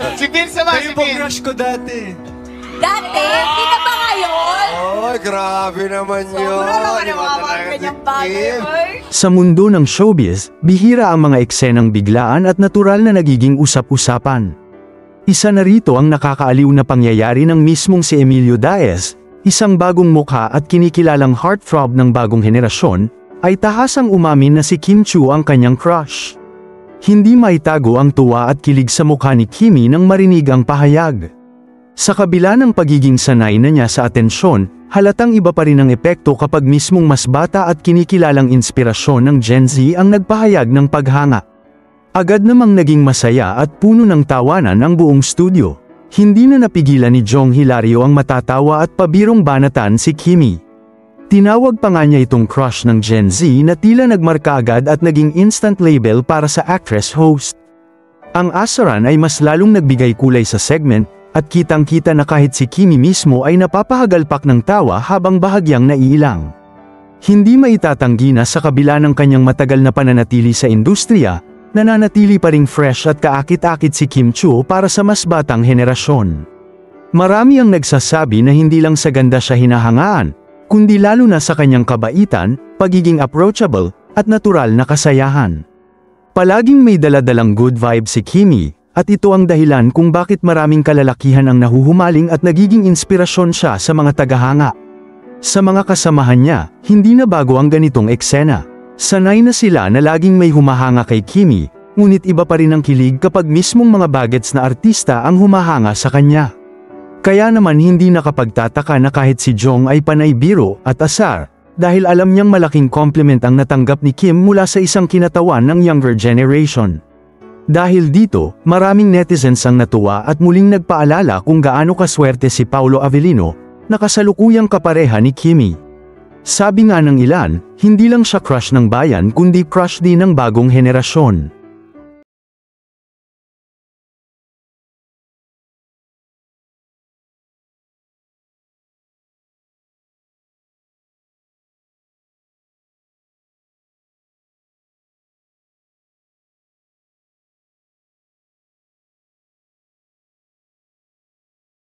Si Vince naman, si Kayo po Vince. crush ko dati. Dati, hindi na ba ngayon? Ay, grabe naman yun. Sobra naman yung mga ganyang bagay. Ay. Sa mundo ng showbiz, bihira ang mga eksenang biglaan at natural na nagiging usap-usapan. Isa na rito ang nakakaaliw na pangyayari ng mismong si Emilio Daez, isang bagong mukha at kinikilalang heartthrob ng bagong henerasyon, ay tahasang umamin na si Kim Chiu ang kanyang crush. Hindi maitago ang tuwa at kilig sa mukha ni Kimi nang marinig ang pahayag. Sa kabila ng pagiging sanay na niya sa atensyon, halatang iba pa rin ang epekto kapag mismong mas bata at kinikilalang inspirasyon ng Gen Z ang nagpahayag ng paghanga. Agad namang naging masaya at puno ng tawanan ang buong studio. Hindi na napigilan ni Jong Hilario ang matatawa at pabirong banatan si Kimi. Tinawag pa nga niya itong crush ng Gen Z na tila nagmarka agad at naging instant label para sa actress-host. Ang asaran ay mas lalong nagbigay kulay sa segment, at kitang-kita na kahit si Kimi mismo ay napapahagalpak ng tawa habang bahagyang naiilang. Hindi maitatanggi na sa kabila ng kanyang matagal na pananatili sa industriya, nananatili pa ring fresh at kaakit-akit si Kim Chiu para sa mas batang henerasyon. Marami ang nagsasabi na hindi lang sa ganda siya hinahangaan, kundi lalo na sa kanyang kabaitan, pagiging approachable, at natural na kasayahan. Palaging may daladalang good vibe si Kimi, at ito ang dahilan kung bakit maraming kalalakihan ang nahuhumaling at nagiging inspirasyon siya sa mga tagahanga. Sa mga kasamahan niya, hindi na bago ang ganitong eksena. Sanay na sila na laging may humahanga kay Kimi, ngunit iba pa rin ang kilig kapag mismong mga bagets na artista ang humahanga sa kanya. Kaya naman hindi nakapagtataka na kahit si Jong ay panay biro at asar, dahil alam niyang malaking compliment ang natanggap ni Kim mula sa isang kinatawan ng younger generation. Dahil dito, maraming netizens ang natuwa at muling nagpaalala kung gaano kaswerte si Paolo Avellino, na kasalukuyang kapareha ni Kimi. Sabi nga ng ilan, hindi lang siya crush ng bayan kundi crush din ng bagong henerasyon.